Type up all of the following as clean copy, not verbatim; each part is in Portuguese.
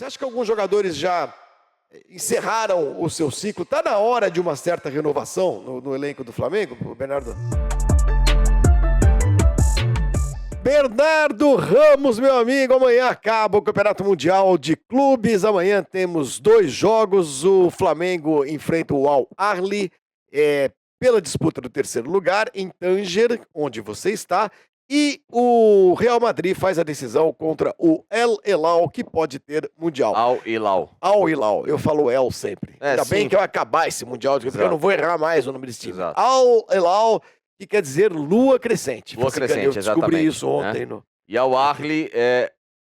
Você acha que alguns jogadores já encerraram o seu ciclo? Está na hora de uma certa renovação no elenco do Flamengo, Bernardo? Bernardo Ramos, meu amigo, amanhã acaba o Campeonato Mundial de Clubes. Amanhã temos 2 jogos. O Flamengo enfrenta o Al Ahly pela disputa do 3º lugar em Tanger, onde você está. E o Real Madrid faz a decisão contra o El Hilal, que pode ter Mundial. Al Hilal. Al Hilal. Eu falo El sempre. Ainda bem sim. que vai acabar esse Mundial, porque eu não vou errar mais o nome desse time. Exato. Al Hilal, que quer dizer lua crescente. Lua crescente, eu descobri exatamente, isso ontem. né? E Al Ahly é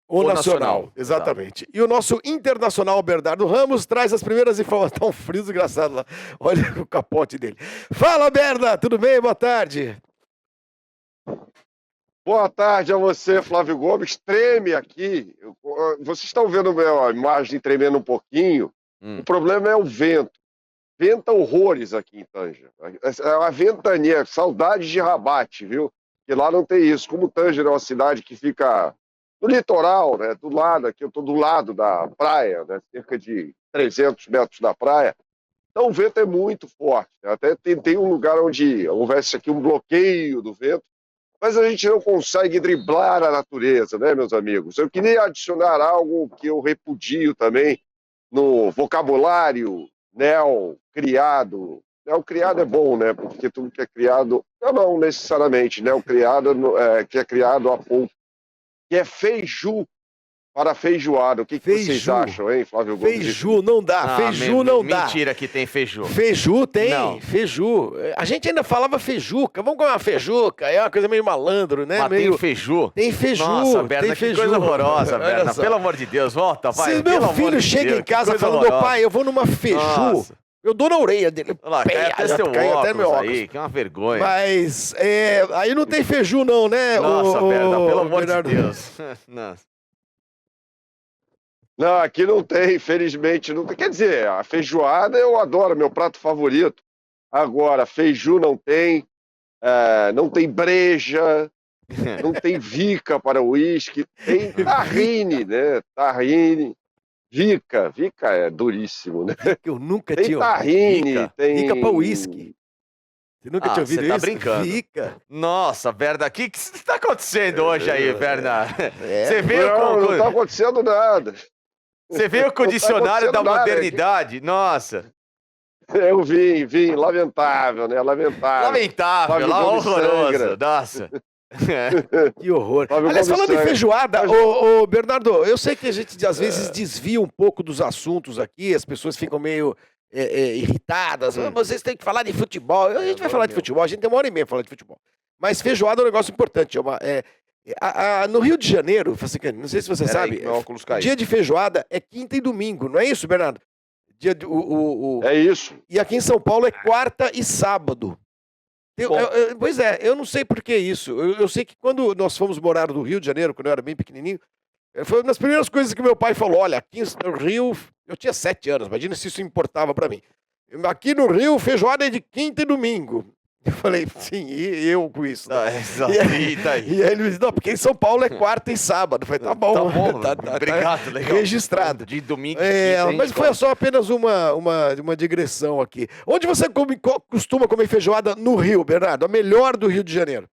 o Nacional. Exatamente. E o nosso internacional Bernardo Ramos traz as primeiras informações. Tá um frio desgraçado lá. Olha o capote dele. Fala, Berna! Tudo bem? Boa tarde. Boa tarde a você, Flávio Gomes. Treme aqui. Vocês estão vendo a imagem tremendo um pouquinho. O problema é o vento. Venta horrores aqui em Tanger. É uma ventania, saudade de Rabat, viu? Que lá não tem isso. Como Tanger é uma cidade que fica no litoral, né? Do lado, aqui eu estou do lado da praia, né? Cerca de 300 metros da praia. Então o vento é muito forte. Até tem um lugar onde houvesse aqui um bloqueio do vento, mas a gente não consegue driblar a natureza, né, meus amigos? Eu queria adicionar algo que eu repudio também no vocabulário neocriado. Neocriado é bom, né? Porque tudo que é criado... Não necessariamente. Neocriado que é criado há pouco. Que é feiju para feijoada. O que vocês acham, hein, Flávio Gomes? Feiju não dá. Feiju não dá. Mentira que tem feiju. Feiju tem. Não. Feiju. A gente ainda falava feijuca. Vamos comer uma feijuca. É uma coisa meio malandro, né? Mas meio... tem feiju? Tem feiju. Nossa, Berna, tem que feiju. coisa horrorosa, Berna. Pelo amor de Deus, volta, vai. Se meu filho chega em casa falando, pai, eu vou numa feiju, Nossa. eu dou na orelha dele. Olha lá, cai até seu até meu óculos aí, que é uma vergonha. Mas aí não tem feiju não, né? Nossa, Berna, pelo amor Bernardo. de Deus. Nossa. Não, aqui não tem, infelizmente não tem. Quer dizer, a feijoada eu adoro, meu prato favorito. Agora, feiju não tem breja, não tem vica para uísque, tem tahine, né? Tahine, vica é duríssimo, né? Eu nunca Tem tinha tahine, tem... Vica para uísque. Você nunca tinha ouvido você tá isso? brincando. Vica. Nossa, Berna, o que está acontecendo hoje aí, Berna? Você Não, veio não tá acontecendo nada. Você veio com o Não tá dicionário da acontecendo nada modernidade? Nossa. Eu vim, lamentável, né? Lamentável, Flávio lá Gomes horroroso. sangra. Nossa. Que horror. Flávio Aliás, Gomes falando em sangra. feijoada, ô, Bernardo, eu sei que a gente às vezes desvia um pouco dos assuntos aqui, as pessoas ficam meio irritadas. Vocês têm que falar de futebol. A gente vai falar de futebol, a gente tem 1h30 pra falar de futebol. Mas feijoada é um negócio importante. No Rio de Janeiro, não sei se você sabe, meu óculos caiu. dia de feijoada é quinta e domingo, não é isso, Bernardo? É isso. E aqui em São Paulo é quarta e sábado. Pois é, eu não sei por que isso. Eu sei que quando nós fomos morar no Rio de Janeiro, quando eu era bem pequenininho, foi uma das primeiras coisas que meu pai falou: olha, aqui no Rio, eu tinha 7 anos, imagina se isso importava pra mim. Aqui no Rio, feijoada é de quinta e domingo. Eu falei, sim, e eu com isso. Exato. E aí ele me disse, não, porque em São Paulo é quarta e sábado. Eu falei, tá bom. Obrigado, legal. Registrado. De domingo. Mas foi só apenas uma digressão aqui. Onde você costuma comer feijoada no Rio, Bernardo? A melhor do Rio de Janeiro.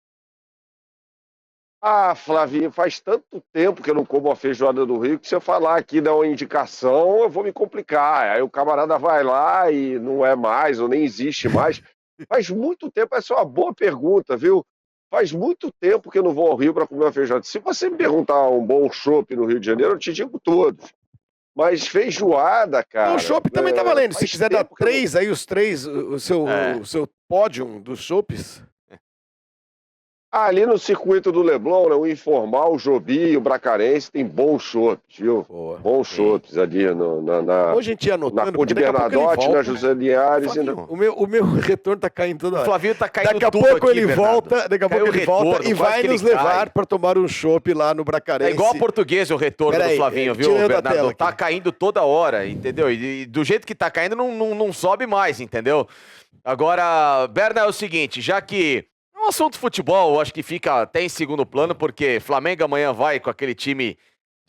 Ah, Flavinho, faz tanto tempo que eu não como a feijoada do Rio que se eu falar aqui dar uma indicação, eu vou me complicar. Aí o camarada vai lá e não é mais, ou nem existe mais. Faz muito tempo, essa é uma boa pergunta, viu? Faz muito tempo que eu não vou ao Rio para comer uma feijoada. Se você me perguntar um bom chopp no Rio de Janeiro, eu te digo todos. Mas feijoada, cara... O chopp também tá valendo. Se faz quiser dar tempo que eu não- 3, aí os 3, o seu pódio dos chopps. Ali no circuito do Leblon, né, o Informal, o Jobi, o Bracarense, tem bons chopps, viu? Boa. Bons chopps ali na Hoje a gente ia anotando. Cor de porque daqui a pouco ele Bernadotte, volta. na José Linhares. Flavinho, O meu retorno tá caindo toda O hora. Flavinho tá caindo Daqui a tudo pouco aqui, ele Bernardo. volta, Caiu o e retorno, vai quase que nos ele levar cai. para tomar um chopp lá no Bracarense. É igual a português o retorno Pera do aí, Flavinho, viu, tirando a Bernardo? tela Tá aqui. caindo toda hora, entendeu? E do jeito que tá caindo, não sobe mais, entendeu? Agora, Berna, é o seguinte, já que o assunto futebol, eu acho que fica até em segundo plano, porque Flamengo amanhã vai com aquele time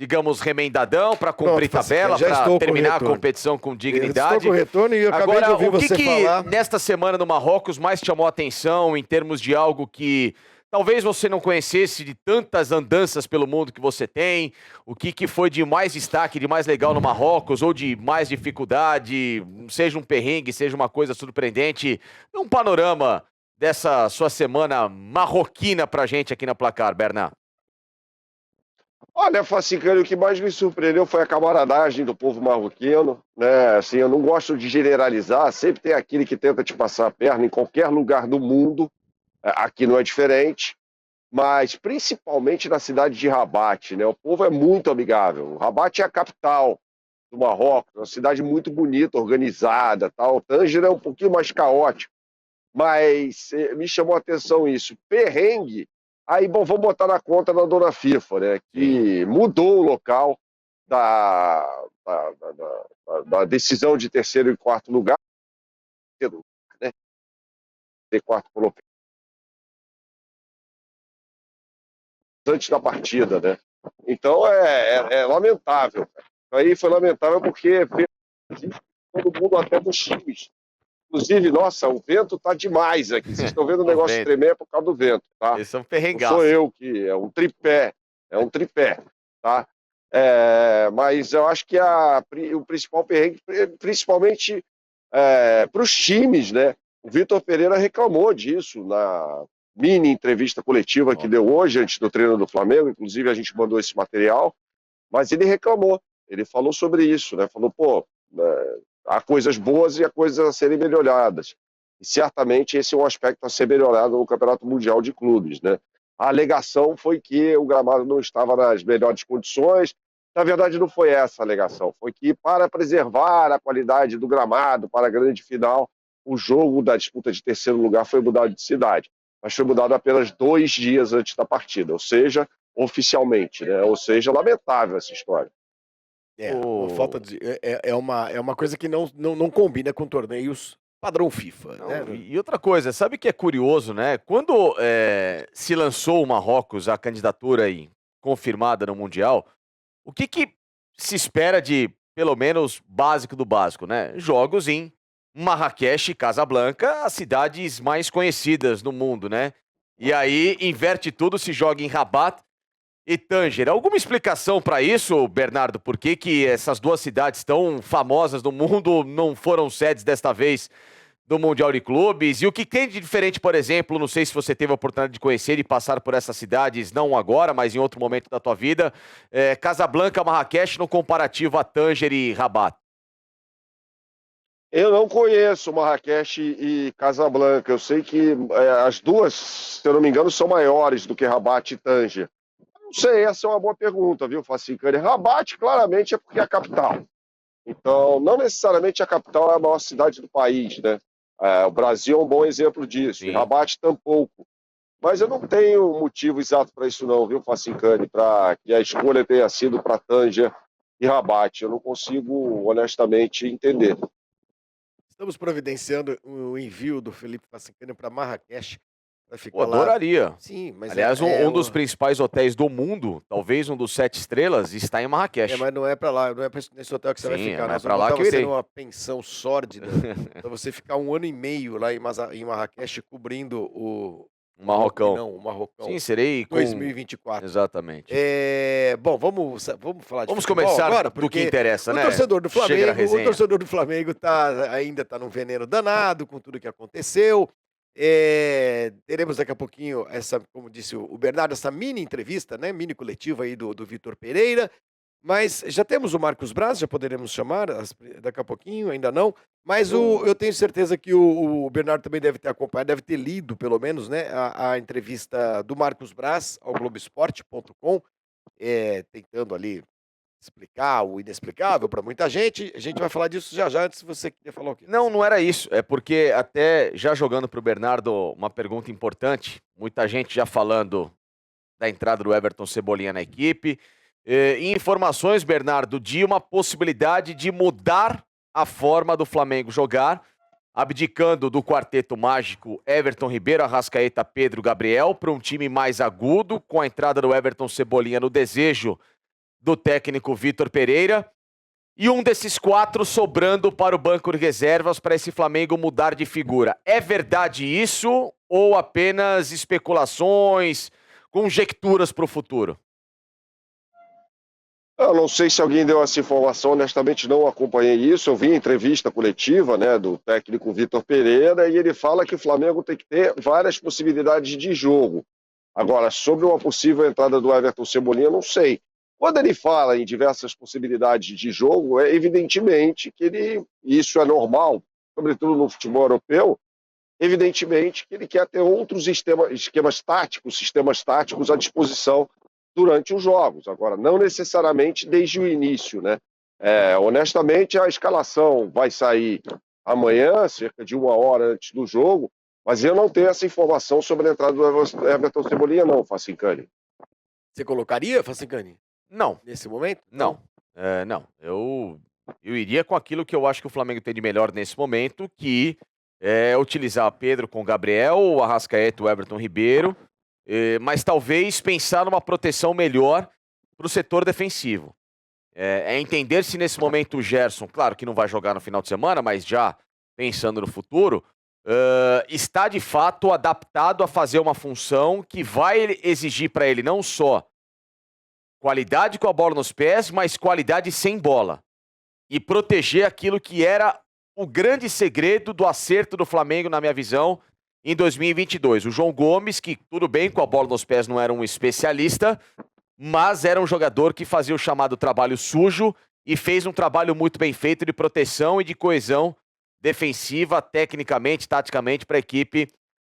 digamos, remendadão para cumprir tabela, para terminar a competição com dignidade. Estou com retorno e eu acabei de ouvir você falar. Nesta semana no Marrocos mais te chamou a atenção em termos de algo que talvez você não conhecesse de tantas andanças pelo mundo que você tem? O que foi de mais destaque, de mais legal no Marrocos, ou de mais dificuldade, seja um perrengue, seja uma coisa surpreendente? Um panorama dessa sua semana marroquina pra gente aqui na Placar, Bernard. Olha, Facicani, o que mais me surpreendeu foi a camaradagem do povo marroquino, né? Assim, eu não gosto de generalizar, sempre tem aquele que tenta te passar a perna em qualquer lugar do mundo, aqui não é diferente, mas principalmente na cidade de Rabat, né? O povo é muito amigável. Rabat é a capital do Marrocos, uma cidade muito bonita, organizada, tal. Tanger é um pouquinho mais caótico, mas me chamou a atenção isso. Perrengue. Aí, bom, vamos botar na conta da dona FIFA, né? Que mudou o local da decisão de terceiro e quarto lugar, né? De quarto colocado antes da partida, né? Então é lamentável. Aí foi lamentável porque todo mundo, até dos times. Inclusive, nossa, o vento tá demais aqui. Vocês estão vendo o negócio tremer por causa do vento, tá? Esse é um perrengaço. Não sou eu que é um tripé, tá? Mas eu acho que o principal perrengue, principalmente para os times, né? O Vitor Pereira reclamou disso na mini entrevista coletiva que deu hoje, antes do treino do Flamengo. Inclusive, a gente mandou esse material, mas ele reclamou. Ele falou sobre isso, né? Falou, pô, há coisas boas e há coisas a serem melhoradas. E certamente esse é um aspecto a ser melhorado no Campeonato Mundial de Clubes, né? A alegação foi que o gramado não estava nas melhores condições. Na verdade, não foi essa a alegação. Foi que, para preservar a qualidade do gramado para a grande final, o jogo da disputa de terceiro lugar foi mudado de cidade. Mas foi mudado apenas 2 dias antes da partida. Ou seja, oficialmente, né? Ou seja, lamentável essa história. Uma falta de. É uma coisa que não combina com torneios padrão FIFA. Não, né? E outra coisa, sabe que é curioso, né? Quando se lançou o Marrocos, a candidatura aí, confirmada no Mundial, o que se espera de, pelo menos, básico do básico, né? Jogos em Marrakech e Casablanca, as cidades mais conhecidas no mundo, né? E aí, inverte tudo, se joga em Rabat e Tanger. Alguma explicação para isso, Bernardo? Por que essas duas cidades tão famosas no mundo não foram sedes desta vez do Mundial de Clubes? E o que tem de diferente, por exemplo, não sei se você teve a oportunidade de conhecer e passar por essas cidades, não agora, mas em outro momento da tua vida, Casablanca, Marrakech, no comparativo a Tanger e Rabat? Eu não conheço Marrakech e Casablanca. Eu sei que as duas, se eu não me engano, são maiores do que Rabat e Tanger. Não sei, essa é uma boa pergunta, viu, Facicani? Rabat, claramente, é porque é a capital. Então, não necessariamente a capital é a maior cidade do país, né? O Brasil é um bom exemplo disso, e Rabat tampouco. Mas eu não tenho motivo exato para isso não, viu, Facicani? Para que a escolha tenha sido para Tanger e Rabat. Eu não consigo, honestamente, entender. Estamos providenciando o envio do Felipe Facicani para Marrakech. Pô, adoraria. Sim, mas aliás, um dos principais hotéis do mundo, talvez um dos 7 estrelas, está em Marrakech. Mas não é para lá, não é nesse hotel que você vai ficar. Não é para lá que você numa pensão sórdida, para você ficar 1 ano e meio lá em Marrakech cobrindo o Marrocão. Não, o Marrocão. Sim, serei com 2024. Exatamente. Bom, vamos falar de Vamos futebol começar agora, do que interessa, né? O torcedor do Flamengo ainda tá num veneno danado com tudo que aconteceu. Teremos daqui a pouquinho como disse o Bernardo, essa mini entrevista, né? Mini coletiva aí do Vitor Pereira. Mas já temos o Marcos Braz, já poderemos chamar daqui a pouquinho, ainda não. Mas eu tenho certeza que o Bernardo também deve ter acompanhado, deve ter lido, pelo menos, né, a entrevista do Marcos Braz ao Globoesporte.com, tentando ali explicar o inexplicável para muita gente. A gente vai falar disso já. Antes, se você queria falar o quê? Não era isso. É porque até já jogando para o Bernardo uma pergunta importante. Muita gente já falando da entrada do Everton Cebolinha na equipe. Informações, Bernardo, de uma possibilidade de mudar a forma do Flamengo jogar, abdicando do quarteto mágico Everton Ribeiro, Arrascaeta, Pedro, Gabriel, para um time mais agudo, com a entrada do Everton Cebolinha no desejo do técnico Vitor Pereira. E um desses 4 sobrando para o banco de reservas para esse Flamengo mudar de figura. É verdade isso ou apenas especulações, conjecturas para o futuro? Eu não sei se alguém deu essa informação, honestamente não acompanhei isso. Eu vi a entrevista coletiva, né, do técnico Vitor Pereira e ele fala que o Flamengo tem que ter várias possibilidades de jogo. Agora, sobre uma possível entrada do Everton Cebolinha, eu não sei. Quando ele fala em diversas possibilidades de jogo, é evidentemente que isso é normal, sobretudo no futebol europeu, evidentemente que ele quer ter outros esquemas táticos, sistemas táticos à disposição durante os jogos. Agora, não necessariamente desde o início, né? Honestamente, a escalação vai sair amanhã, cerca de 1 hora antes do jogo, mas eu não tenho essa informação sobre a entrada do Everton Cebolinha, não, Facincani. Você colocaria, Facincani? Não. Nesse momento? Não. Não. Eu iria com aquilo que eu acho que o Flamengo tem de melhor nesse momento, que é utilizar Pedro com Gabriel, o Arrascaeta, o Everton Ribeiro, mas talvez pensar numa proteção melhor para o setor defensivo. É entender se nesse momento o Gerson, claro que não vai jogar no final de semana, mas já pensando no futuro, está de fato adaptado a fazer uma função que vai exigir para ele não só qualidade com a bola nos pés, mas qualidade sem bola. E proteger aquilo que era o grande segredo do acerto do Flamengo, na minha visão, em 2022. O João Gomes, que tudo bem, com a bola nos pés não era um especialista, mas era um jogador que fazia o chamado trabalho sujo e fez um trabalho muito bem feito de proteção e de coesão defensiva, tecnicamente, taticamente, para a equipe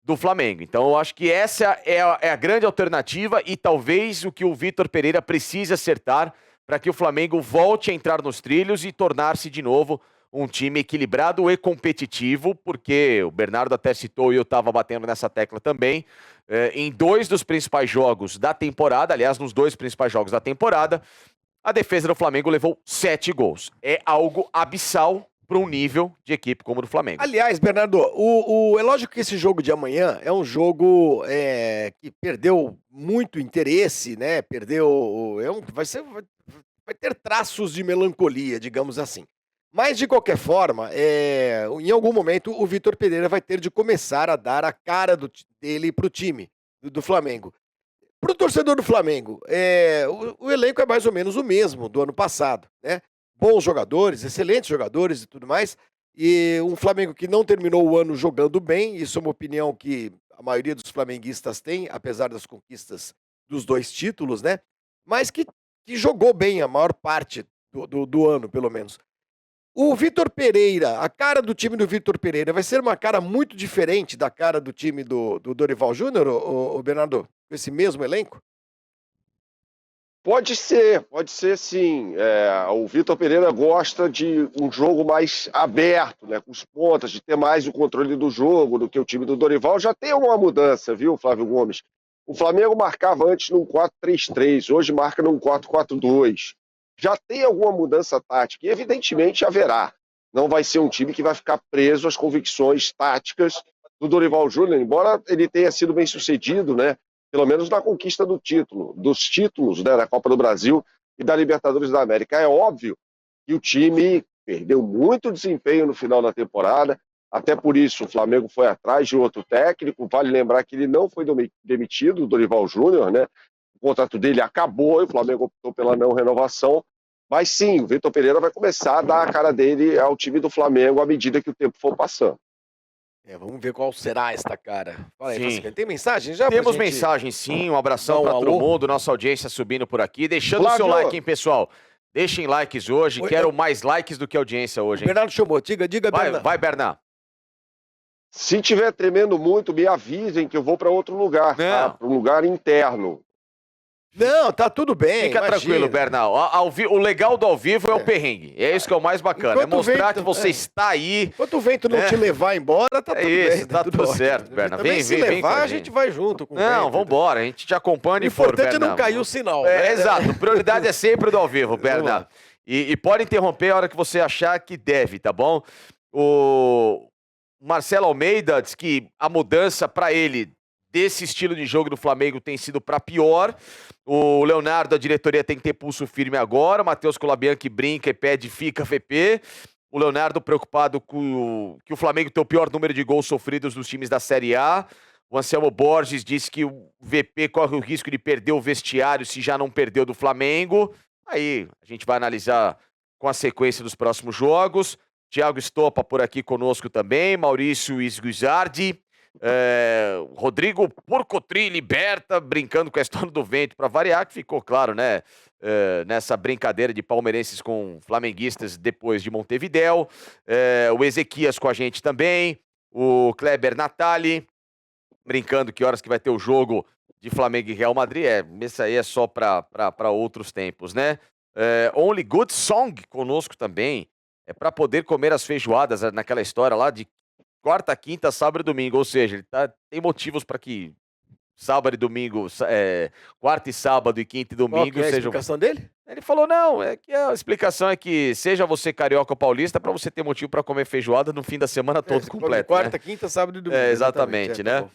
do Flamengo. Então eu acho que essa é a grande alternativa e talvez o que o Vitor Pereira precise acertar para que o Flamengo volte a entrar nos trilhos e tornar-se de novo um time equilibrado e competitivo, porque o Bernardo até citou e eu estava batendo nessa tecla também, em 2 dos principais jogos da temporada, aliás, nos 2 principais jogos da temporada, a defesa do Flamengo levou 7 gols. É algo abissal para um nível de equipe como o do Flamengo. Aliás, Bernardo, é lógico que esse jogo de amanhã é um jogo que perdeu muito interesse, né? Vai ter traços de melancolia, digamos assim. Mas, de qualquer forma, em algum momento, o Vitor Pereira vai ter de começar a dar a cara dele para o time do Flamengo. Para o torcedor do Flamengo, o elenco é mais ou menos o mesmo do ano passado, né? Bons jogadores, excelentes jogadores e tudo mais. E um Flamengo que não terminou o ano jogando bem, isso é uma opinião que a maioria dos flamenguistas tem, apesar das conquistas dos 2 títulos, né? Mas que jogou bem a maior parte do ano, pelo menos. O Vitor Pereira, a cara do time do Vitor Pereira vai ser uma cara muito diferente da cara do time do Dorival Júnior, o Bernardo? Com esse mesmo elenco? Pode ser sim. O Vitor Pereira gosta de um jogo mais aberto, né, com os pontas, de ter mais o controle do jogo do que o time do Dorival. Já tem uma mudança, viu, Flávio Gomes? O Flamengo marcava antes num 4-3-3, hoje marca num 4-4-2. Já tem alguma mudança tática e evidentemente haverá. Não vai ser um time que vai ficar preso às convicções táticas do Dorival Júnior, embora ele tenha sido bem sucedido, né? Pelo menos na conquista dos títulos, né, da Copa do Brasil e da Libertadores da América. É óbvio que o time perdeu muito desempenho no final da temporada, até por isso o Flamengo foi atrás de outro técnico. Vale lembrar que ele não foi demitido, o Dorival Júnior, né? O contrato dele acabou e o Flamengo optou pela não renovação. Mas sim, o Vitor Pereira vai começar a dar a cara dele ao time do Flamengo à medida que o tempo for passando. Vamos ver qual será esta cara. Fala aí, Sim. Facincani. Tem mensagem já? Temos mensagem sim, um abração para todo mundo, nossa audiência subindo por aqui. Deixando o seu like, hein, pessoal. Deixem likes hoje, quero mais likes do que audiência hoje, hein? Bernardo chamou, diga, Bernardo. Vai, Bernardo. Se tiver tremendo muito, me avisem que eu vou para outro lugar, tá? Para um lugar interno. Não, tá tudo bem. Fica tranquilo, Bernal. O legal do ao vivo é o perrengue. É isso que é o mais bacana. Enquanto é mostrar vento, que você está aí. Enquanto o vento não te levar embora, tá tudo bem. Tá tudo certo, Bernal. Vem, se vem, levar, vem a gente vai junto com o Não, vento. vambora. A gente te acompanha O e for, importante é não Bernal. cair o sinal. Né? Exato. Prioridade é sempre o do ao vivo, Bernal. E pode interromper a hora que você achar que deve, tá bom? O Marcelo Almeida diz que a mudança para ele desse estilo de jogo do Flamengo tem sido para pior. O Leonardo, a diretoria tem que ter pulso firme agora. O Matheus Colabianchi brinca e pede fica VP. O Leonardo preocupado com que o Flamengo tem o pior número de gols sofridos dos times da Série A. O Anselmo Borges disse que o VP corre o risco de perder o vestiário se já não perdeu do Flamengo. Aí a gente vai analisar com a sequência dos próximos jogos. Thiago Estopa por aqui conosco também. Maurício Isguizardi. Rodrigo Porcotri liberta, brincando com a história do vento para variar, que ficou claro, né? Nessa brincadeira de palmeirenses com flamenguistas depois de Montevidéu. O Ezequias com a gente também. O Kleber Natali, brincando que horas que vai ter o jogo de Flamengo e Real Madrid. Esse aí é só para outros tempos, né? Only Good Song conosco também. É para poder comer as feijoadas, naquela história lá de quarta, quinta, sábado e domingo. Ou seja, ele tem motivos para que sábado e domingo, quarta e sábado e quinta e domingo Qual que é a explicação dele? Ele falou, não, a explicação é que seja você carioca ou paulista, para você ter motivo para comer feijoada no fim da semana todo completo. Quarta, né? quinta, sábado e domingo. Exatamente, né?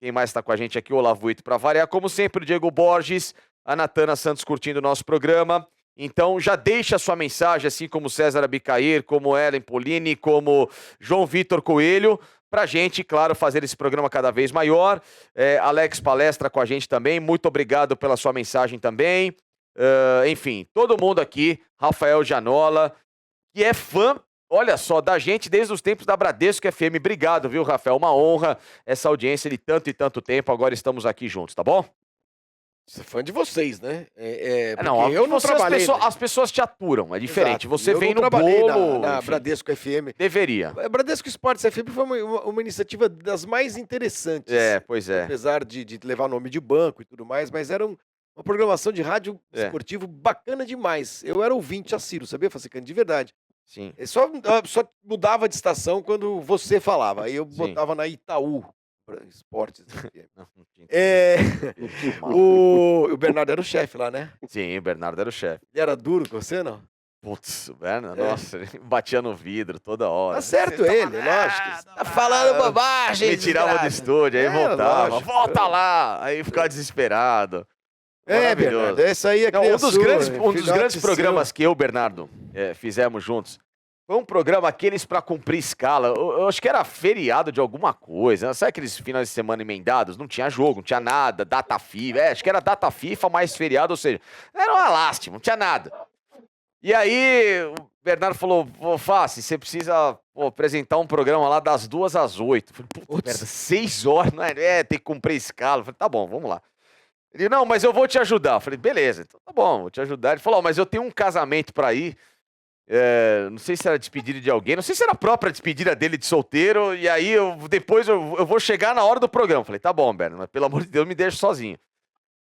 Quem mais está com a gente aqui? O Olavo Ito para variar. Como sempre, o Diego Borges, a Natana Santos curtindo o nosso programa. Então já deixa a sua mensagem, assim como César Abicair, como Ellen Polini, como João Vitor Coelho, pra gente, claro, fazer esse programa cada vez maior. Alex Palestra com a gente também, muito obrigado pela sua mensagem também. Enfim, todo mundo aqui, Rafael Janola, que é fã, olha só, da gente desde os tempos da Bradesco FM. Obrigado, viu, Rafael? Uma honra essa audiência de tanto e tanto tempo. Agora estamos aqui juntos, tá bom? Você é fã de vocês, né? Não, eu não trabalhei. As pessoas te aturam, é diferente. Exato. Você eu vem não no trabalhei bolo. na enfim. Bradesco FM. Deveria. A Bradesco Esportes FM foi uma iniciativa das mais interessantes. Pois é. Apesar de levar nome de banco e tudo mais, mas era uma programação de rádio esportivo bacana demais. Eu era ouvinte assíduo, sabia, Facicani? De verdade. Sim. Só mudava de estação quando você falava. Aí eu botava na Itaú. Esportes. O Bernardo era o chefe lá, né? Sim, o Bernardo era o chefe. Ele era duro com você, não? Putz, o Bernardo, nossa, ele batia no vidro toda hora. Tá certo ele, lógico. Tá falando bobagem. Me tirava do estúdio, aí voltava. Lógico. Volta lá! Aí ficava desesperado. Bernardo, essa aí é um dos grandes programas que eu e o Bernardo fizemos juntos. Foi um programa aqueles pra cumprir escala. Eu acho que era feriado de alguma coisa. Sabe aqueles finais de semana emendados? Não tinha jogo, não tinha nada. Data FIFA. Acho que era data FIFA mais feriado, ou seja, era uma lástima, não tinha nada. E aí o Bernardo falou, Fácil, você precisa apresentar um programa lá das 2 às 8. Eu falei, puta merda, 6 horas, não é? Tem que cumprir escala. Eu falei, tá bom, vamos lá. Ele, não, mas eu vou te ajudar. Eu falei, beleza, então tá bom, vou te ajudar. Ele falou, mas eu tenho um casamento pra ir. Não sei se era despedida de alguém, não sei se era a própria despedida dele de solteiro, e aí depois eu vou chegar na hora do programa. Falei, tá bom, Berno, mas pelo amor de Deus, me deixa sozinho.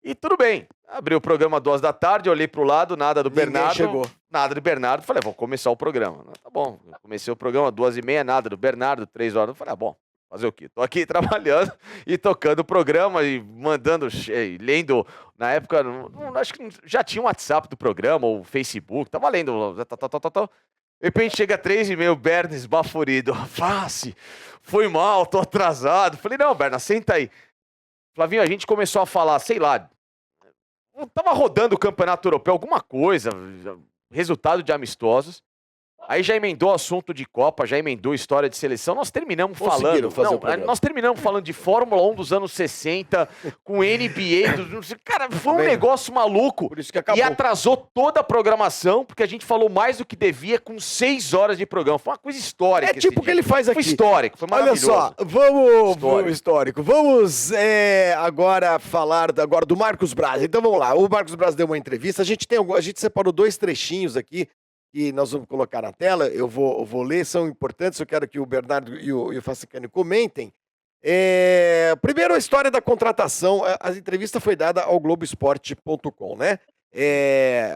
E tudo bem. Abri o programa 2 da tarde, olhei pro lado, nada do Bernardo. Chegou. Nada do Bernardo. Falei, vou começar o programa. Tá bom, eu comecei o programa 2h30, nada do Bernardo, 3 horas. Eu falei, bom, fazer o quê? Tô aqui trabalhando e tocando o programa e mandando, lendo. Na época, acho que já tinha o WhatsApp do programa, ou o Facebook, tava lendo. De repente chega 3h30, o Berna esbaforido. Face, foi mal, tô atrasado. Falei, não, Berna, senta aí. Flavinho, a gente começou a falar, sei lá, tava rodando o Campeonato Europeu, alguma coisa, resultado de amistosos. Aí já emendou assunto de Copa, já emendou história de seleção. Nós terminamos falando. Nós terminamos falando de Fórmula 1 dos anos 60, com NBA. Cara, foi um negócio maluco. Por isso que acabou. E atrasou toda a programação, porque a gente falou mais do que devia com 6 horas de programa. Foi uma coisa histórica. Tipo o que ele faz aqui. Foi histórico, foi maravilhoso. Olha só, vamos histórico. Vamos agora falar do Marcos Braz. Então vamos lá. O Marcos Braz deu uma entrevista. A gente separou 2 trechinhos aqui que nós vamos colocar na tela, eu vou ler, são importantes, eu quero que o Bernardo e o Facicani comentem. Primeiro, a história da contratação, a entrevista foi dada ao Globoesporte.com, né?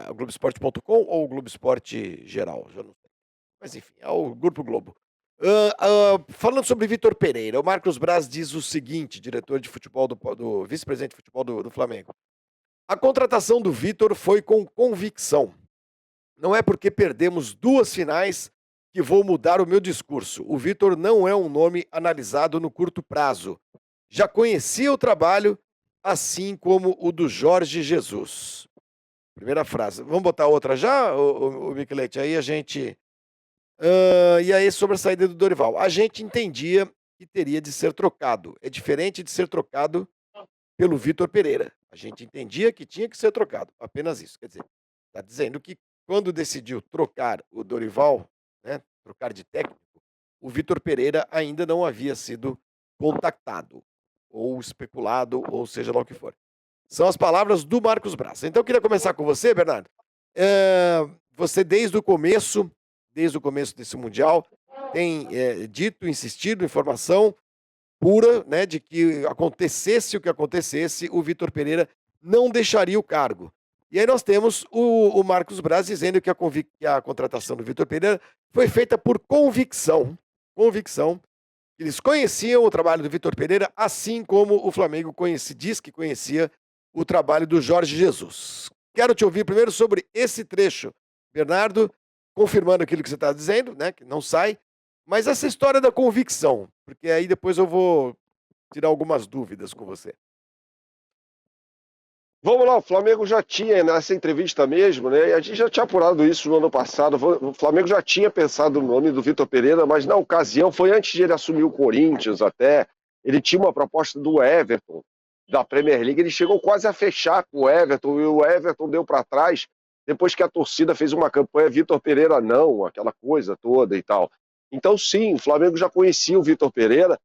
O Globoesporte.com ou o Globo Esporte geral, já não sei. Mas enfim, é o Grupo Globo. Falando sobre Vitor Pereira, o Marcos Braz diz o seguinte, diretor de futebol do vice-presidente de futebol do Flamengo. A contratação do Vitor foi com convicção. Não é porque perdemos 2 finais que vou mudar o meu discurso. O Vitor não é um nome analisado no curto prazo. Já conhecia o trabalho, assim como o do Jorge Jesus. Primeira frase. Vamos botar outra já, o Michelete? Aí a gente... e aí sobre a saída do Dorival. A gente entendia que teria de ser trocado. É diferente de ser trocado pelo Vitor Pereira. A gente entendia que tinha que ser trocado. Apenas isso. Quer dizer, está dizendo que quando decidiu trocar o Dorival, né, trocar de técnico, o Vitor Pereira ainda não havia sido contactado, ou especulado, ou seja lá o que for. São as palavras do Marcos Braz. Então eu queria começar com você, Bernardo. Você desde o começo desse Mundial, tem dito, insistido, informação pura, né, de que acontecesse o que acontecesse, o Vitor Pereira não deixaria o cargo. E aí nós temos o Marcos Braz dizendo que a contratação do Vitor Pereira foi feita por convicção. Convicção. Eles conheciam o trabalho do Vitor Pereira, assim como o Flamengo diz que conhecia o trabalho do Jorge Jesus. Quero te ouvir primeiro sobre esse trecho, Bernardo, confirmando aquilo que você está dizendo, né, que não sai, mas essa história da convicção, porque aí depois eu vou tirar algumas dúvidas com você. Vamos lá, o Flamengo já tinha, nessa entrevista mesmo, né? A gente já tinha apurado isso no ano passado. O Flamengo já tinha pensado no nome do Vitor Pereira, mas na ocasião, foi antes de ele assumir o Corinthians até. Ele tinha uma proposta do Everton, da Premier League. Ele chegou quase a fechar com o Everton, e o Everton deu para trás, depois que a torcida fez uma campanha Vitor Pereira não, aquela coisa toda e tal. Então, sim, o Flamengo já conhecia o Vitor Pereira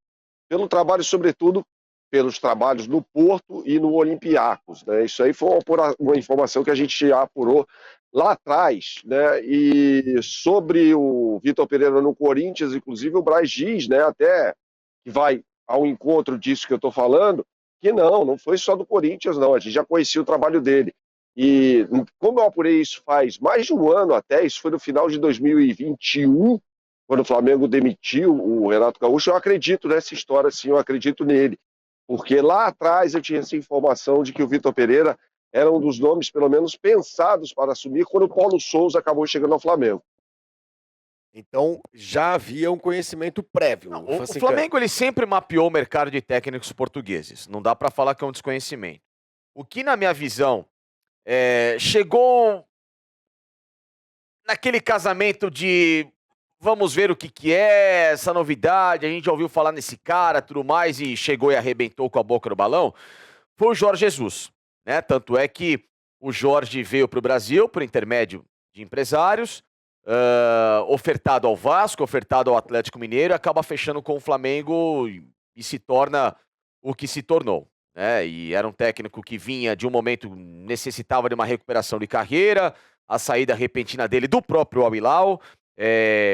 pelo trabalho, sobretudo, pelos trabalhos no Porto e no Olympiacos, né? Isso aí foi uma informação que a gente já apurou lá atrás, né? E sobre o Vitor Pereira no Corinthians, inclusive o Braz diz, né, até que vai ao encontro disso que eu estou falando, que não foi só do Corinthians, não, a gente já conhecia o trabalho dele. E como eu apurei isso faz mais de um ano até, isso foi no final de 2021, quando o Flamengo demitiu o Renato Gaúcho, eu acredito nessa história, sim, eu acredito nele. Porque lá atrás eu tinha essa informação de que o Vitor Pereira era um dos nomes, pelo menos, pensados para assumir quando o Paulo Souza acabou chegando ao Flamengo. Então, já havia um conhecimento prévio. Não, o Flamengo ele sempre mapeou o mercado de técnicos portugueses. Não dá para falar que é um desconhecimento. O que, na minha visão, chegou naquele casamento de vamos ver o que é essa novidade, a gente já ouviu falar nesse cara, tudo mais, e chegou e arrebentou com a boca no balão, foi o Jorge Jesus, né? Tanto é que o Jorge veio para o Brasil por intermédio de empresários, ofertado ao Vasco, ofertado ao Atlético Mineiro, acaba fechando com o Flamengo e se torna o que se tornou, né? E era um técnico que vinha de um momento, necessitava de uma recuperação de carreira, a saída repentina dele do próprio Al Hilal,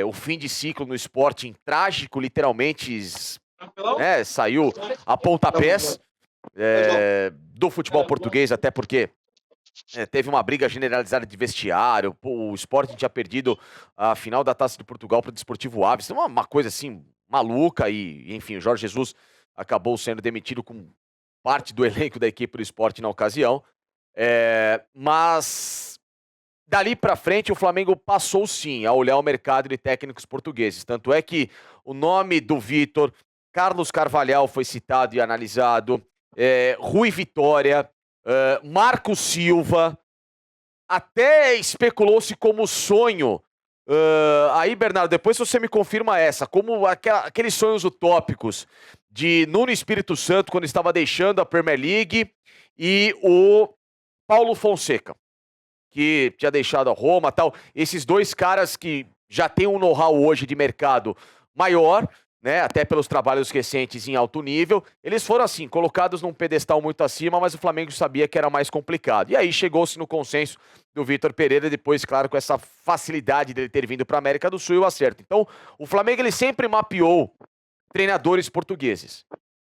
o fim de ciclo no Sporting trágico, literalmente, né, saiu a pontapés do futebol português, até porque teve uma briga generalizada de vestiário, o Sporting tinha perdido a final da Taça de Portugal para o Desportivo Aves, uma coisa assim maluca, e enfim, o Jorge Jesus acabou sendo demitido com parte do elenco da equipe do Sporting na ocasião, mas dali pra frente, o Flamengo passou sim a olhar o mercado de técnicos portugueses. Tanto é que o nome do Vitor, Carlos Carvalhal foi citado e analisado, Rui Vitória, Marco Silva, até especulou-se como sonho. Aí, Bernardo, depois você me confirma essa, como aqueles sonhos utópicos de Nuno Espírito Santo quando estava deixando a Premier League e o Paulo Fonseca, que tinha deixado a Roma e tal, esses dois caras que já têm um know-how hoje de mercado maior, né, até pelos trabalhos recentes em alto nível, eles foram assim, colocados num pedestal muito acima, mas o Flamengo sabia que era mais complicado. E aí chegou-se no consenso do Vitor Pereira, depois, claro, com essa facilidade dele ter vindo para a América do Sul e o acerto. Então, o Flamengo ele sempre mapeou treinadores portugueses.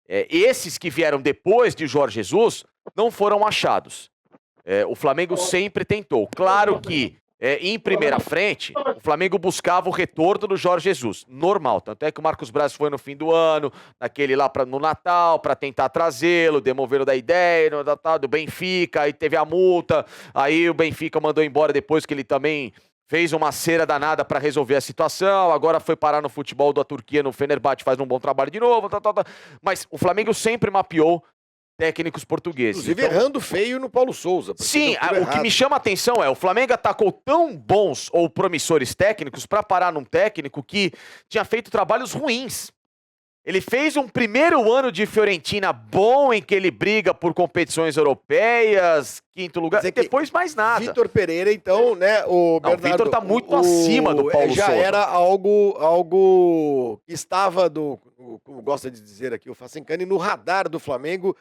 Esses que vieram depois de Jorge Jesus não foram achados. O Flamengo sempre tentou. Claro que, em primeira frente, o Flamengo buscava o retorno do Jorge Jesus. Normal. Tanto é que o Marcos Braz foi no fim do ano, naquele lá no Natal, para tentar trazê-lo, demoveram da ideia, no Natal do Benfica, aí teve a multa, aí o Benfica mandou embora depois que ele também fez uma cera danada para resolver a situação, agora foi parar no futebol da Turquia, no Fenerbahçe, faz um bom trabalho de novo, mas o Flamengo sempre mapeou técnicos portugueses. Inclusive errando feio no Paulo Souza. Sim, o que me chama a atenção é o Flamengo atacou tão bons ou promissores técnicos para parar num técnico que tinha feito trabalhos ruins. Ele fez um primeiro ano de Fiorentina bom, em que ele briga por competições europeias, quinto lugar, e depois mais nada. Vitor Pereira, então, né, o Bernardo... O Vitor tá muito acima do Paulo já Souza. era algo que estava, como gosta de dizer aqui o Facencani, no radar do Flamengo,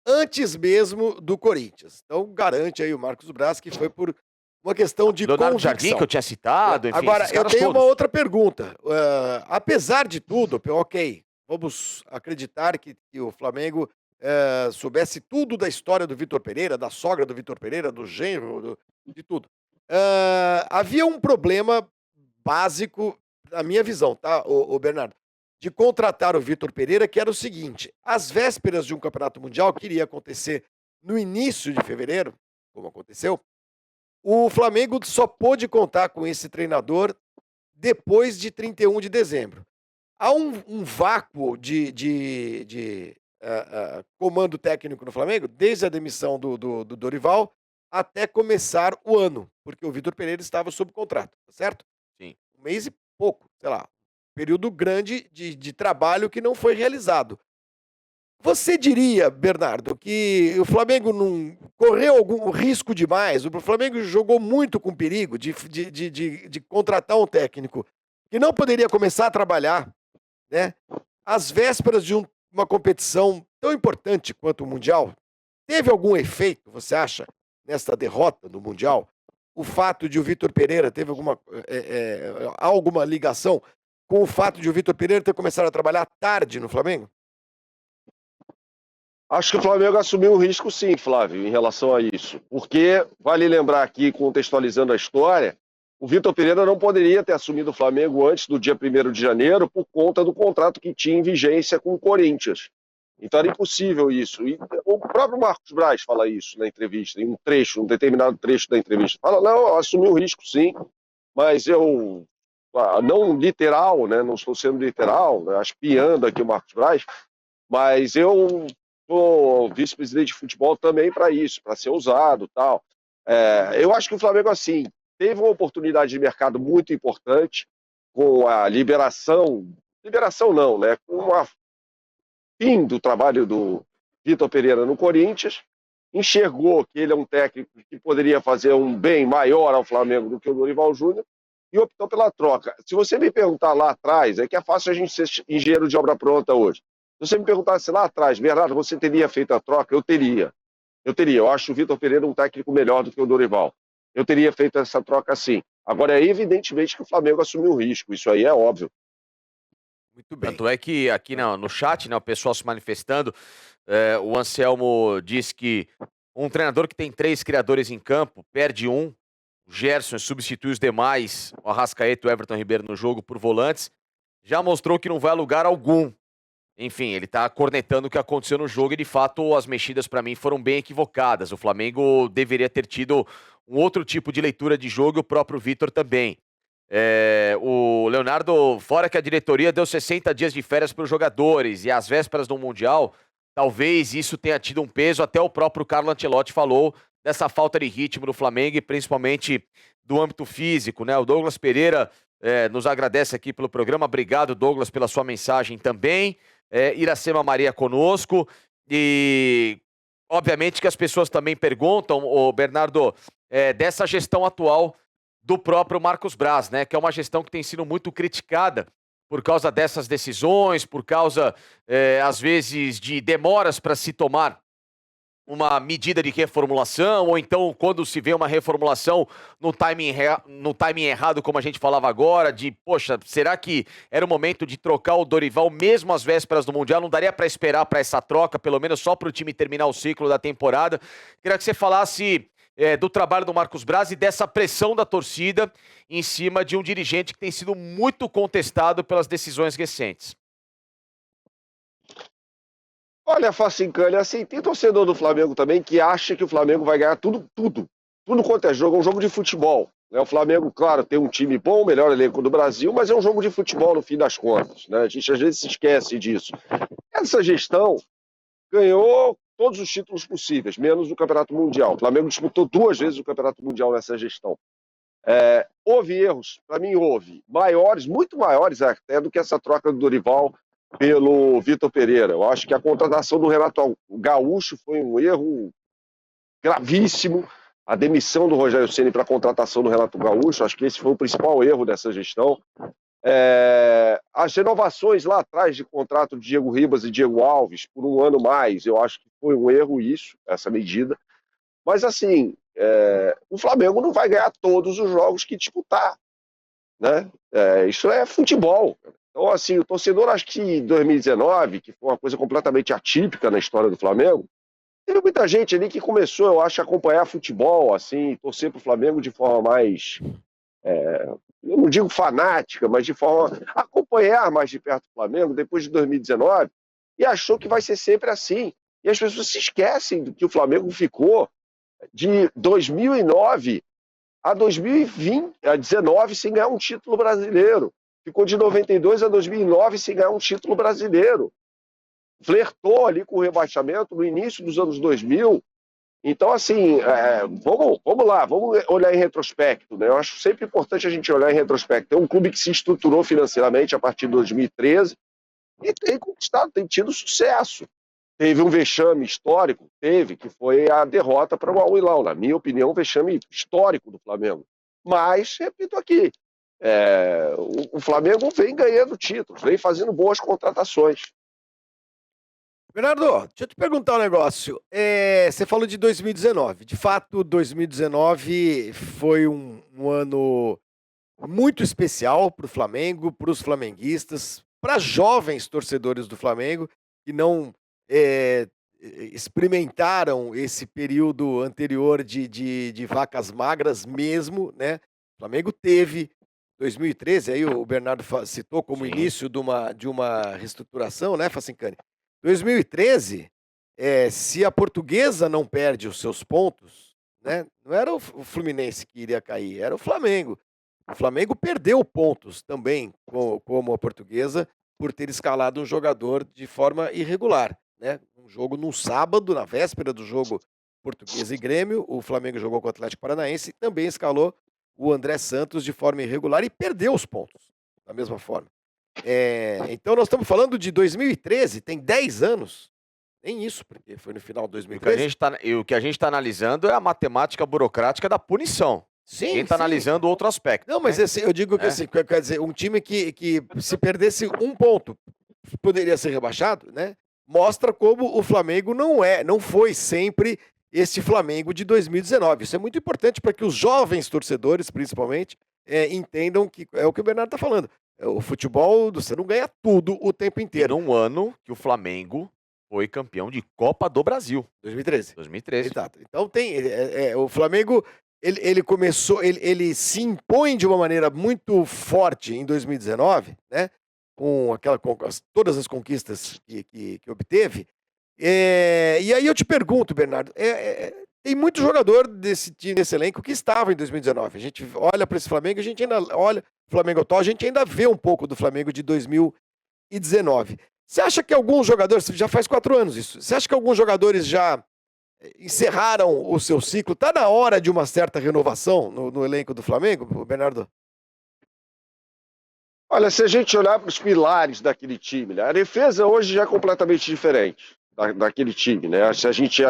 antes mesmo do Corinthians. Então, garante aí o Marcos Braz que foi por uma questão de Leonardo convicção. Jardim, que eu tinha citado, enfim. Agora, eu tenho todos. uma outra pergunta. Apesar de tudo, ok, vamos acreditar que o Flamengo soubesse tudo da história do Vitor Pereira, da sogra do Vitor Pereira, do genro, de tudo. Havia um problema básico, na minha visão, tá, o Bernardo, de contratar o Vitor Pereira, que era o seguinte: às vésperas de um campeonato mundial, que iria acontecer no início de fevereiro, como aconteceu, o Flamengo só pôde contar com esse treinador depois de 31 de dezembro. Há um vácuo de comando técnico no Flamengo, desde a demissão do Dorival até começar o ano, porque o Vitor Pereira estava sob contrato, tá certo? Sim. Um mês e pouco, sei lá, período grande de trabalho que não foi realizado. Você diria, Bernardo, que o Flamengo não correu algum risco demais? O Flamengo jogou muito com perigo de contratar um técnico que não poderia começar a trabalhar, né, às vésperas de uma competição tão importante quanto o Mundial? Teve algum efeito, você acha, nesta derrota do Mundial? O fato de o Vitor Pereira teve alguma ligação com o fato de o Vitor Pereira ter começado a trabalhar tarde no Flamengo? Acho que o Flamengo assumiu um risco sim, Flávio, em relação a isso. Porque, vale lembrar aqui, contextualizando a história, o Vitor Pereira não poderia ter assumido o Flamengo antes do dia 1º de janeiro por conta do contrato que tinha em vigência com o Corinthians. Então era impossível isso. E o próprio Marcos Braz fala isso na entrevista, em um determinado trecho da entrevista. Fala, não, eu assumi o risco sim, mas eu, não literal, né, não estou sendo literal, né, espiando aqui o Marcos Braz, mas eu sou vice-presidente de futebol também para isso, para ser usado e tal. Eu acho que o Flamengo, assim, teve uma oportunidade de mercado muito importante com a liberação não, né, com o fim do trabalho do Vitor Pereira no Corinthians, enxergou que ele é um técnico que poderia fazer um bem maior ao Flamengo do que o Dorival Júnior e optou pela troca. Se você me perguntar lá atrás, é que é fácil a gente ser engenheiro de obra pronta hoje. Se você me perguntasse lá atrás, Bernardo, você teria feito a troca? Eu teria. Eu acho o Vitor Pereira um técnico melhor do que o Dorival. Eu teria feito essa troca sim. Agora, é evidentemente que o Flamengo assumiu o risco. Isso aí é óbvio. Muito bem. Tanto é que aqui no chat, né, o pessoal se manifestando, o Anselmo diz que um treinador que tem 3 criadores em campo, perde um, o Gerson substitui os demais, o Arrascaeta e o Everton Ribeiro no jogo por volantes, já mostrou que não vai a lugar algum. Enfim, ele tá cornetando o que aconteceu no jogo e, de fato, as mexidas para mim foram bem equivocadas. O Flamengo deveria ter tido um outro tipo de leitura de jogo e o próprio Vitor também. O Leonardo, fora que a diretoria deu 60 dias de férias para os jogadores e às vésperas do Mundial, talvez isso tenha tido um peso. Até o próprio Carlo Ancelotti falou dessa falta de ritmo do Flamengo e principalmente do âmbito físico, né? O Douglas Pereira nos agradece aqui pelo programa. Obrigado, Douglas, pela sua mensagem também. Iracema Maria conosco e obviamente que as pessoas também perguntam, Bernardo, dessa gestão atual do próprio Marcos Braz, né, que é uma gestão que tem sido muito criticada por causa dessas decisões, por causa, às vezes, de demoras para se tomar uma medida de reformulação, ou então quando se vê uma reformulação no timing errado, como a gente falava agora, de, poxa, será que era o momento de trocar o Dorival mesmo às vésperas do Mundial? Não daria para esperar para essa troca, pelo menos só para o time terminar o ciclo da temporada? Queria que você falasse do trabalho do Marcos Braz e dessa pressão da torcida em cima de um dirigente que tem sido muito contestado pelas decisões recentes. Olha, Facincani, assim, tem torcedor do Flamengo também que acha que o Flamengo vai ganhar tudo quanto é jogo um jogo de futebol. Né? O Flamengo, claro, tem um time bom, o melhor elenco do Brasil, mas é um jogo de futebol no fim das contas. Né? A gente às vezes se esquece disso. Essa gestão ganhou todos os títulos possíveis, menos o Campeonato Mundial. O Flamengo disputou 2 vezes o Campeonato Mundial nessa gestão. Houve erros, para mim houve, maiores, muito maiores até do que essa troca do Dorival pelo Vitor Pereira. Eu acho que a contratação do Renato Gaúcho foi um erro gravíssimo. A demissão do Rogério Ceni para a contratação do Renato Gaúcho, acho que esse foi o principal erro dessa gestão. As renovações lá atrás de contrato de Diego Ribas e Diego Alves por 1 ano mais, eu acho que foi um erro isso, essa medida. Mas assim, o Flamengo não vai ganhar todos os jogos que disputar, né? Isso é futebol. Então assim, o torcedor, acho que em 2019, que foi uma coisa completamente atípica na história do Flamengo, teve muita gente ali que começou, eu acho, a acompanhar futebol, assim, torcer para o Flamengo de forma mais, eu não digo fanática, mas de forma a acompanhar mais de perto o Flamengo depois de 2019 e achou que vai ser sempre assim. E as pessoas se esquecem do que o Flamengo ficou de 2009 a 2019 sem ganhar um título brasileiro. Ficou de 92 a 2009 sem ganhar um título brasileiro. Flertou ali com o rebaixamento no início dos anos 2000. Então, assim, vamos lá, vamos olhar em retrospecto, né? Eu acho sempre importante a gente olhar em retrospecto. É um clube que se estruturou financeiramente a partir de 2013 e tem conquistado, tem tido sucesso. Teve um vexame histórico, que foi a derrota para o Al Hilal. Na minha opinião, um vexame histórico do Flamengo. Mas, repito aqui, o Flamengo vem ganhando títulos, vem fazendo boas contratações. Bernardo, deixa eu te perguntar um negócio. Você falou de 2019. De fato, 2019 foi um ano muito especial para o Flamengo, para os flamenguistas, para jovens torcedores do Flamengo que não experimentaram esse período anterior de vacas magras mesmo, né? O Flamengo teve 2013, aí o Bernardo citou como Sim. início de uma reestruturação, né, Facincani? 2013, se a Portuguesa não perde os seus pontos, né, não era o Fluminense que iria cair, era o Flamengo. O Flamengo perdeu pontos também, como a Portuguesa, por ter escalado um jogador de forma irregular, né? Um jogo num sábado, na véspera do jogo Portuguesa e Grêmio, o Flamengo jogou com o Atlético Paranaense e também escalou o André Santos de forma irregular e perdeu os pontos da mesma forma. Então nós estamos falando de 2013, tem 10 anos, nem isso, porque foi no final de 2013. O que a gente está analisando é a matemática burocrática da punição. Sim, Quem está analisando outro aspecto. Não, mas eu digo que assim, quer dizer, um time que se perdesse um ponto poderia ser rebaixado, né? Mostra como o Flamengo não foi sempre este Flamengo de 2019. Isso é muito importante para que os jovens torcedores, principalmente, entendam que é o que o Bernardo está falando. O futebol, você não ganha tudo o tempo inteiro. Num ano que o Flamengo foi campeão de Copa do Brasil. 2013. 2013. Exato. Então o Flamengo, ele começou, ele se impõe de uma maneira muito forte em 2019, né? Com todas as conquistas que obteve. E aí eu te pergunto, Bernardo, tem muito jogador desse elenco que estava em 2019. A gente olha para esse Flamengo, a gente ainda olha Flamengo atual, a gente ainda vê um pouco do Flamengo de 2019. Você acha que alguns jogadores, já faz 4 anos isso, você acha que alguns jogadores já encerraram o seu ciclo? Está na hora de uma certa renovação no elenco do Flamengo, Bernardo? Olha, se a gente olhar para os pilares daquele time, né, a defesa hoje já é completamente diferente daquele time, né? Se a gente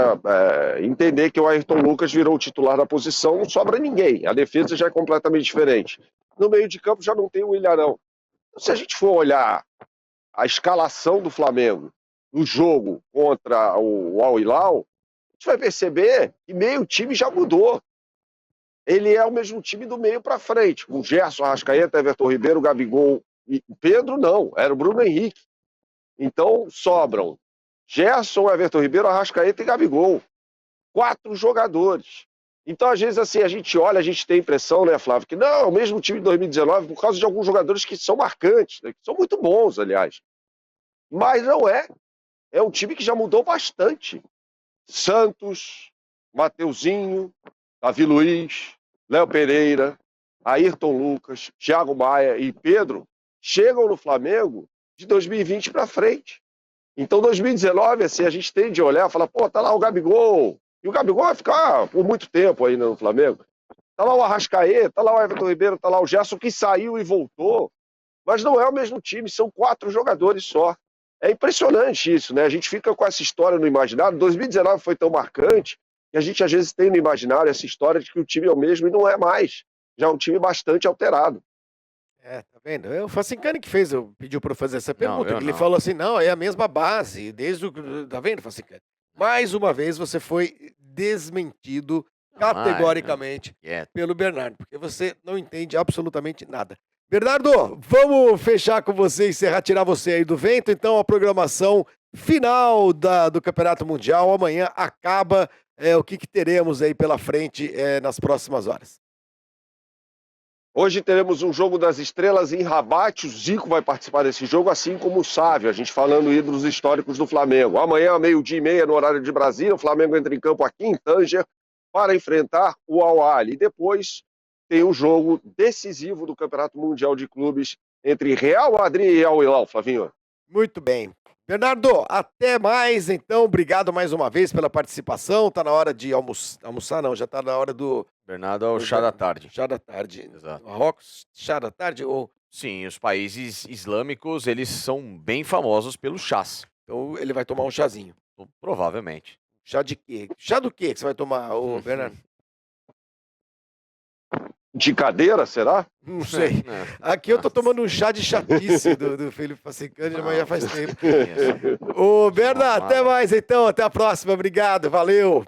entender que o Ayrton Lucas virou o titular da posição, não sobra ninguém. A defesa já é completamente diferente. No meio de campo já não tem o Ilharão. Então, se a gente for olhar a escalação do Flamengo no jogo contra o Al Hilal, a gente vai perceber que meio time já mudou. Ele é o mesmo time do meio para frente, com Gerson, Arrascaeta, Everton Ribeiro, Gabigol e Pedro não, era o Bruno Henrique. Então sobram Gerson, Everton Ribeiro, Arrascaeta e Gabigol. 4 jogadores. Então, às vezes, assim, a gente olha, a gente tem a impressão, né, Flávio, que não, é o mesmo time de 2019 por causa de alguns jogadores que são marcantes, né, que são muito bons, aliás. Mas não é. É um time que já mudou bastante. Santos, Mateuzinho, Davi Luiz, Léo Pereira, Ayrton Lucas, Thiago Maia e Pedro, chegam no Flamengo de 2020 para frente. Então, 2019, assim, a gente tem de olhar e falar, pô, tá lá o Gabigol. E o Gabigol vai ficar por muito tempo ainda no Flamengo. Tá lá o Arrascaeta, tá lá o Everton Ribeiro, tá lá o Gerson, que saiu e voltou. Mas não é o mesmo time, são 4 jogadores só. É impressionante isso, né? A gente fica com essa história no imaginário. 2019 foi tão marcante que a gente às vezes tem no imaginário essa história de que o time é o mesmo e não é mais. Já é um time bastante alterado. Tá vendo? É o Facincani que pediu para eu fazer essa pergunta. eu Ele não. falou assim, não, é a mesma base, desde o... Tá vendo, Facincani? Mais uma vez você foi desmentido categoricamente pelo Bernardo, porque você não entende absolutamente nada. Bernardo, vamos fechar com você, encerrar, tirar você aí do vento. Então, a programação final do Campeonato Mundial. Amanhã acaba. O que teremos aí pela frente nas próximas horas? Hoje teremos um jogo das estrelas em Rabat. O Zico vai participar desse jogo, assim como o Sávio, a gente falando ídolos históricos do Flamengo. Amanhã, 12h30, no horário de Brasília, o Flamengo entra em campo aqui em Tanger para enfrentar o Al-Ahly. E depois tem o jogo decisivo do Campeonato Mundial de Clubes entre Real Madrid e Al-Hilal, Flavinho. Muito bem. Bernardo, até mais, então. Obrigado mais uma vez pela participação. Tá na hora de almoçar, não, já tá na hora do... Bernardo, é o chá da tarde. Chá da tarde. Exato. Marrocos, chá da tarde ou... Sim, os países islâmicos, eles são bem famosos pelos chás. Então ele vai tomar um chazinho. Provavelmente. Chá de quê? Chá do quê que você vai tomar, Bernardo? De cadeira, será? Não sei. Aqui eu tô tomando um chá de chatice do Felipe Facincani, mas já faz tempo. Ô, Bernardo, até mais então. Até a próxima. Obrigado. Valeu.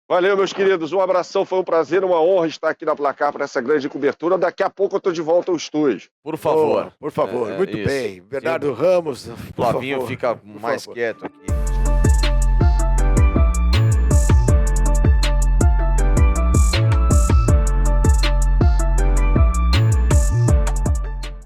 Valeu, meus queridos. Um abração. Foi um prazer, uma honra estar aqui na Placar para essa grande cobertura. Daqui a pouco eu tô de volta ao estúdio. Por favor. Por favor. Muito isso. bem. Bernardo Ramos. Flavinho fica mais quieto aqui.